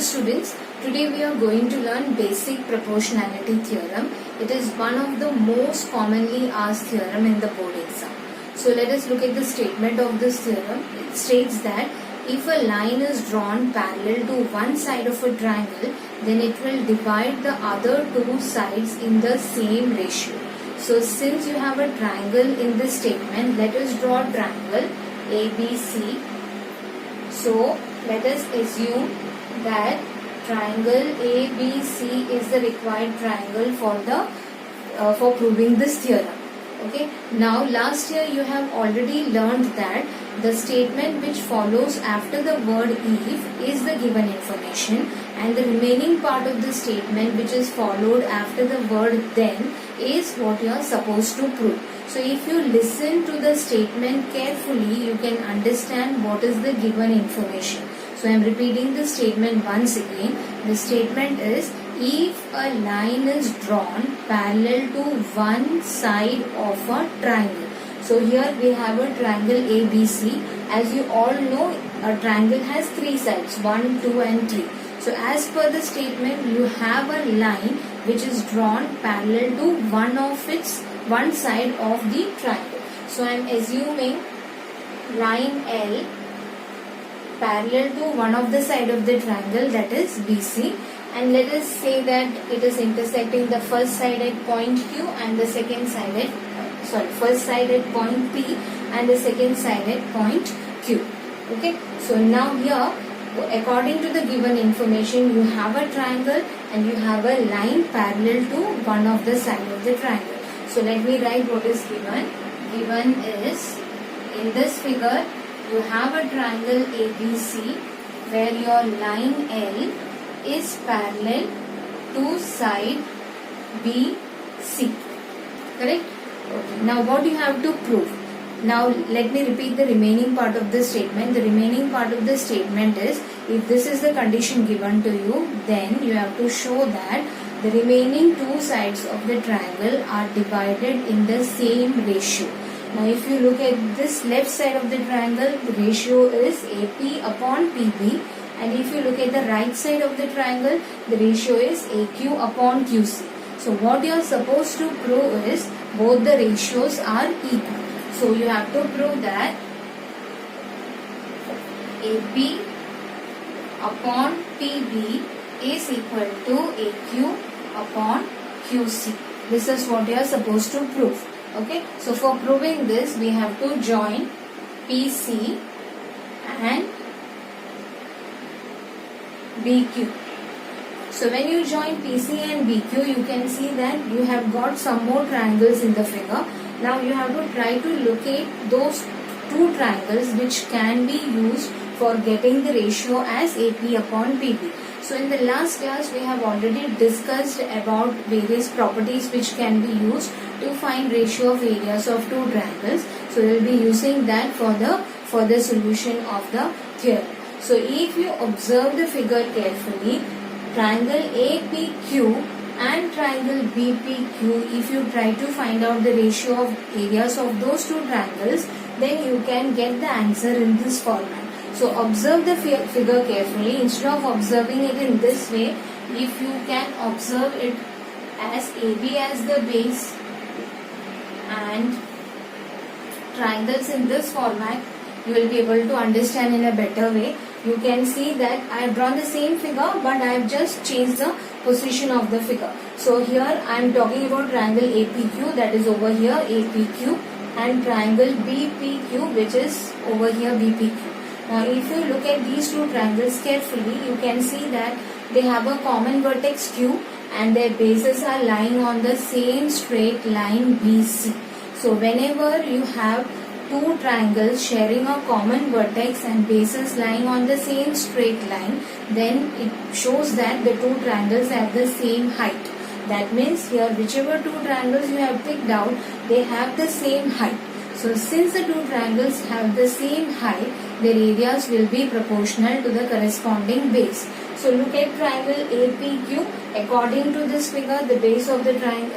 students, today we are going to learn basic proportionality theorem. It is one of the most commonly asked theorem in the board exam. So let us look at the statement of this theorem. It states that if a line is drawn parallel to one side of a triangle, then it will divide the other two sides in the same ratio. So since you have a triangle in this statement, let us draw a triangle ABC. So let us assume that triangle ABC is the required triangle for proving this theorem. Okay. Now last year you have already learned that the statement which follows after the word if is the given information, and the remaining part of the statement which is followed after the word then is what you are supposed to prove. So if you listen to the statement carefully, you can understand what is the given information. So I am repeating the statement once again. The statement is, if a line is drawn parallel to one side of a triangle. So here we have a triangle ABC. As you all know, a triangle has three sides, 1, 2 and 3. So as per the statement, you have a line which is drawn parallel to one side of the triangle. So I am assuming line L parallel to one of the side of the triangle, that is BC, and let us say that it is intersecting the first side at point Q and the second side at first side at point P and the second side at point Q. Okay, so now here according to the given information, you have a triangle and you have a line parallel to one of the side of the triangle. So let me write what is given. Given is, in this figure you have a triangle ABC where your line L is parallel to side BC. Correct? Okay. Now what you have to prove? Now let me repeat the remaining part of the statement. The remaining part of the statement is, if this is the condition given to you, then you have to show that the remaining two sides of the triangle are divided in the same ratio. Now if you look at this left side of the triangle, the ratio is AP upon PB, and if you look at the right side of the triangle, the ratio is AQ upon QC. So what you are supposed to prove is both the ratios are equal. So you have to prove that AP upon PB is equal to AQ upon QC. This is what you are supposed to prove. Okay. So for proving this, we have to join PC and BQ. So when you join PC and BQ, you can see that you have got some more triangles in the figure. Now you have to try to locate those two triangles which can be used for getting the ratio as AP upon PB. So in the last class, we have already discussed about various properties which can be used to find ratio of areas of two triangles. So we will be using that for the further solution of the theorem. So if you observe the figure carefully, triangle APQ and triangle BPQ, if you try to find out the ratio of areas of those two triangles, then you can get the answer in this format. So observe the figure carefully. Instead of observing it in this way, if you can observe it as AB as the base and triangles in this format, you will be able to understand in a better way. You can see that I have drawn the same figure, but I have just changed the position of the figure. So here I am talking about triangle APQ, that is over here APQ, and triangle BPQ, which is over here BPQ. Now if you look at these two triangles carefully, you can see that they have a common vertex Q and their bases are lying on the same straight line BC. So whenever you have two triangles sharing a common vertex and bases lying on the same straight line, then it shows that the two triangles have the same height. That means here whichever two triangles you have picked out, they have the same height. So since the two triangles have the same height, their areas will be proportional to the corresponding base. So look at triangle APQ. According to this figure, the base of the triangle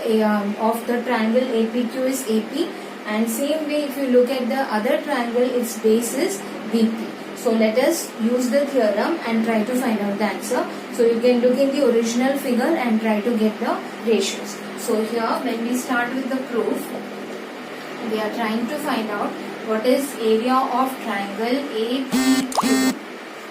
APQ is AP, and same way if you look at the other triangle, its base is BP. So let us use the theorem and try to find out the answer. So you can look in the original figure and try to get the ratios. So here when we start with the proof, we are trying to find out what is area of triangle APQ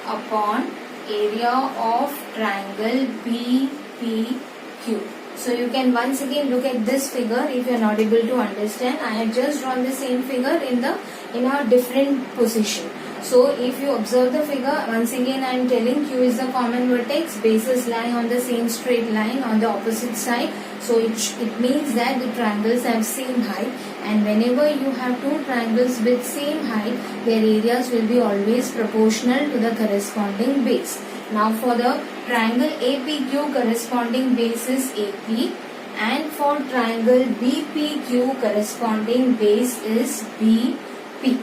upon area of triangle BPQ. So you can once again look at this figure if you are not able to understand. I have just drawn the same figure in a different position. So if you observe the figure, once again I am telling Q is the common vertex, bases lie on the same straight line on the opposite side. So it means that the triangles have same height, and whenever you have two triangles with same height, their areas will be always proportional to the corresponding base. Now for the triangle APQ, corresponding base is AP, and for triangle BPQ, corresponding base is BP.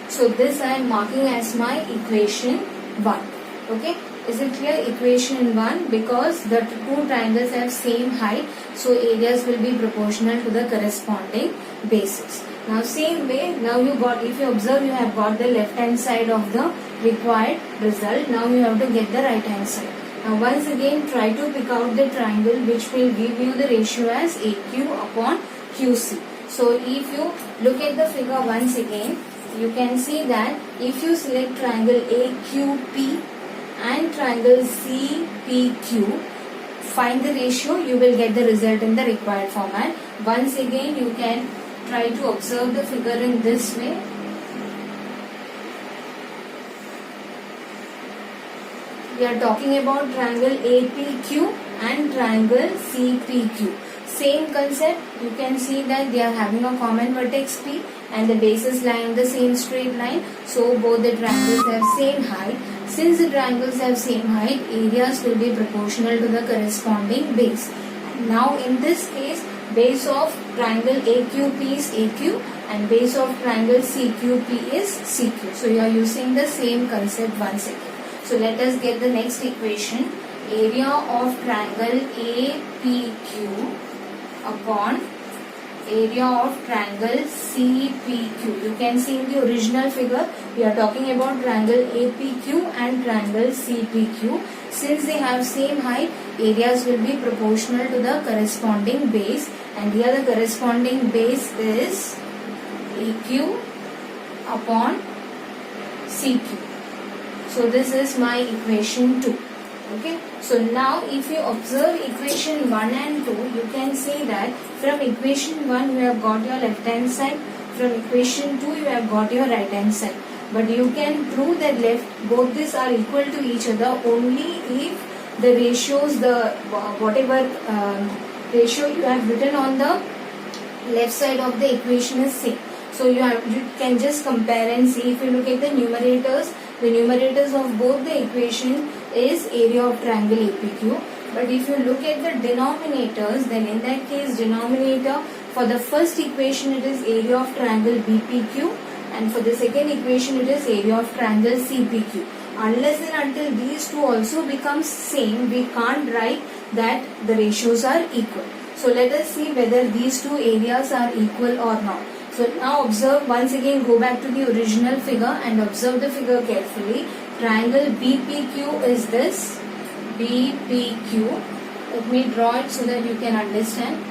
So this I am marking as my equation 1. Okay, is it clear? Equation 1, because the two triangles have same height, so areas will be proportional to the corresponding bases. Now same way, now you got, if you observe, you have got the left hand side of the required result. Now you have to get the right hand side. Now once again try to pick out the triangle which will give you the ratio as AQ upon QC. So if you look at the figure once again, you can see that if you select triangle AQP and triangle CPQ, find the ratio, you will get the result in the required format. Once again you can try to observe the figure in this way. We are talking about triangle APQ and triangle CPQ. Same concept, you can see that they are having a common vertex P and the bases lie on the same straight line. So both the triangles have same height. Since the triangles have same height, areas will be proportional to the corresponding base. Now in this case, base of triangle AQP is AQ and base of triangle CQP is CQ. So you are using the same concept once again. So let us get the next equation. Area of triangle APQ upon area of triangle CPQ. You can see in the original figure, we are talking about triangle APQ and triangle CPQ. Since they have same height, areas will be proportional to the corresponding base, and here the corresponding base is AQ upon CQ. So this is my equation 2. Okay, so now if you observe equation 1 and 2, you can see that from equation 1 you have got your left hand side, from equation 2 you have got your right hand side. But you can prove that both these are equal to each other only if the ratios, the whatever ratio you have written on the left side of the equation is same. So you can just compare and see. If you look at the numerators of both the equation is area of triangle APQ. But if you look at the denominators, then in that case denominator for the first equation it is area of triangle BPQ, and for the second equation it is area of triangle CPQ. Unless and until these two also becomes same, we can't write that the ratios are equal. So let us see whether these two areas are equal or not. So now observe, once again go back to the original figure and observe the figure carefully. Triangle BPQ is this, BPQ. Let me draw it so that you can understand.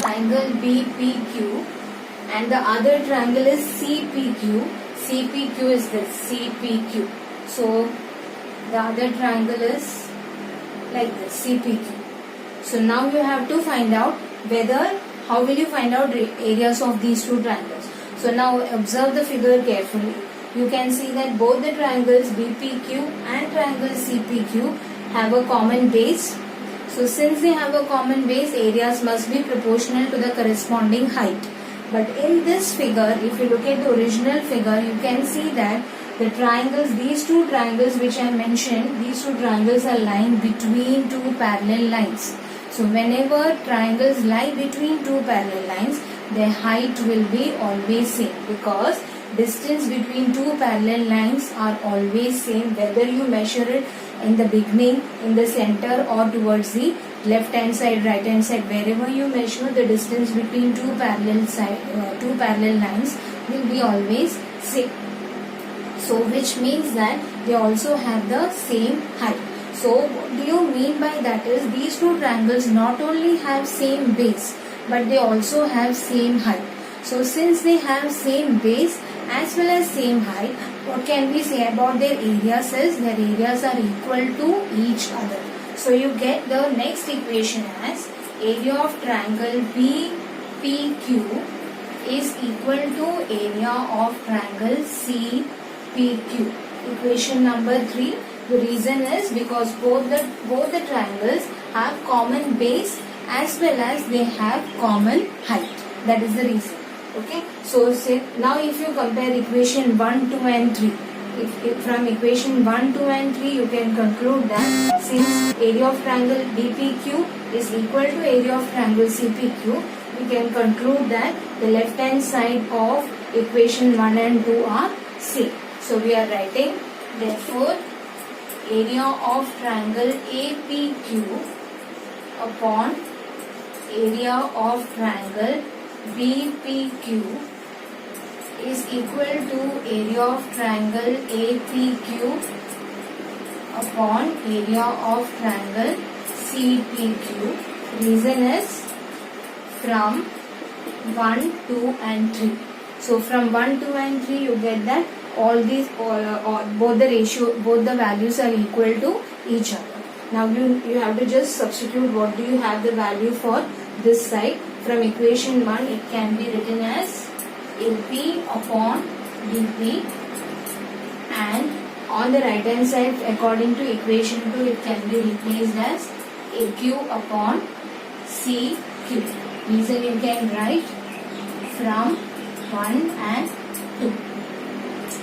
Triangle BPQ, and the other triangle is CPQ. CPQ is this, CPQ. So the other triangle is like this, CPQ. So now you have to find out how will you find out areas of these two triangles. So now observe the figure carefully. You can see that both the triangles BPQ and triangle CPQ have a common base. So since they have a common base, areas must be proportional to the corresponding height. But in this figure, if you look at the original figure, you can see that the triangles, these two triangles which I mentioned, these two triangles are lying between two parallel lines. So whenever triangles lie between two parallel lines, their height will be always same, because distance between two parallel lines are always same, whether you measure it in the beginning, in the center, or towards the left hand side, right hand side. Wherever you measure, the distance between two parallel lines will be always same. So which means that they also have the same height. So what do you mean by that is these two triangles not only have same base but they also have same height. So since they have same base as well as same height, what can we say about their areas is their areas are equal to each other. So you get the next equation as area of triangle BPQ is equal to area of triangle CPQ. Equation number 3. The reason is because both the triangles have common base as well as they have common height. That is the reason. Okay. So say now if you compare equation 1, 2 and 3. If from equation 1, 2 and 3 you can conclude that since area of triangle BPQ is equal to area of triangle CPQ, we can conclude that the left hand side of equation 1 and 2 are same. So we are writing therefore area of triangle APQ upon area of triangle BPQ is equal to area of triangle APQ upon area of triangle CPQ. Reason is from 1, 2 and 3. So from 1, 2 and 3 you get that all these both the values are equal to each other. Now you have to just substitute what do you have the value for this side. From equation 1 it can be written as AP upon BP, and on the right hand side according to equation 2 it can be replaced as AQ upon CQ. Reason you can write from 1 and 2.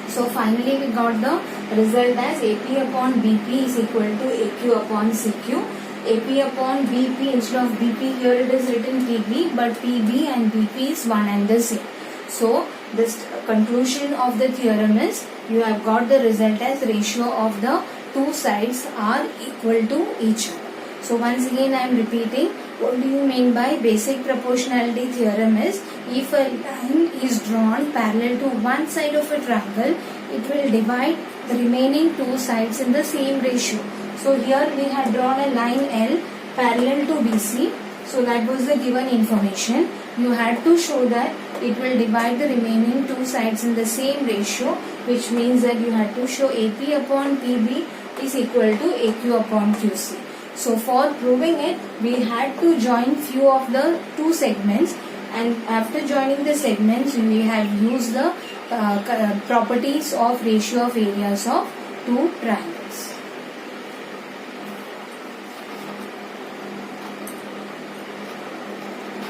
So finally we got the result as AP upon BP is equal to AQ upon CQ. AP upon BP, instead of BP here it is written PB, but PB and BP is one and the same. So this conclusion of the theorem is you have got the result as ratio of the two sides are equal to each other. So once again I am repeating, what do you mean by basic proportionality theorem is if a line is drawn parallel to one side of a triangle, it will divide the remaining two sides in the same ratio. So here we had drawn a line L parallel to BC. So that was the given information. You had to show that it will divide the remaining two sides in the same ratio, which means that you had to show AP upon PB is equal to AQ upon QC. So for proving it, we had to join few of the two segments, and after joining the segments, we have used the properties of ratio of areas of two triangles.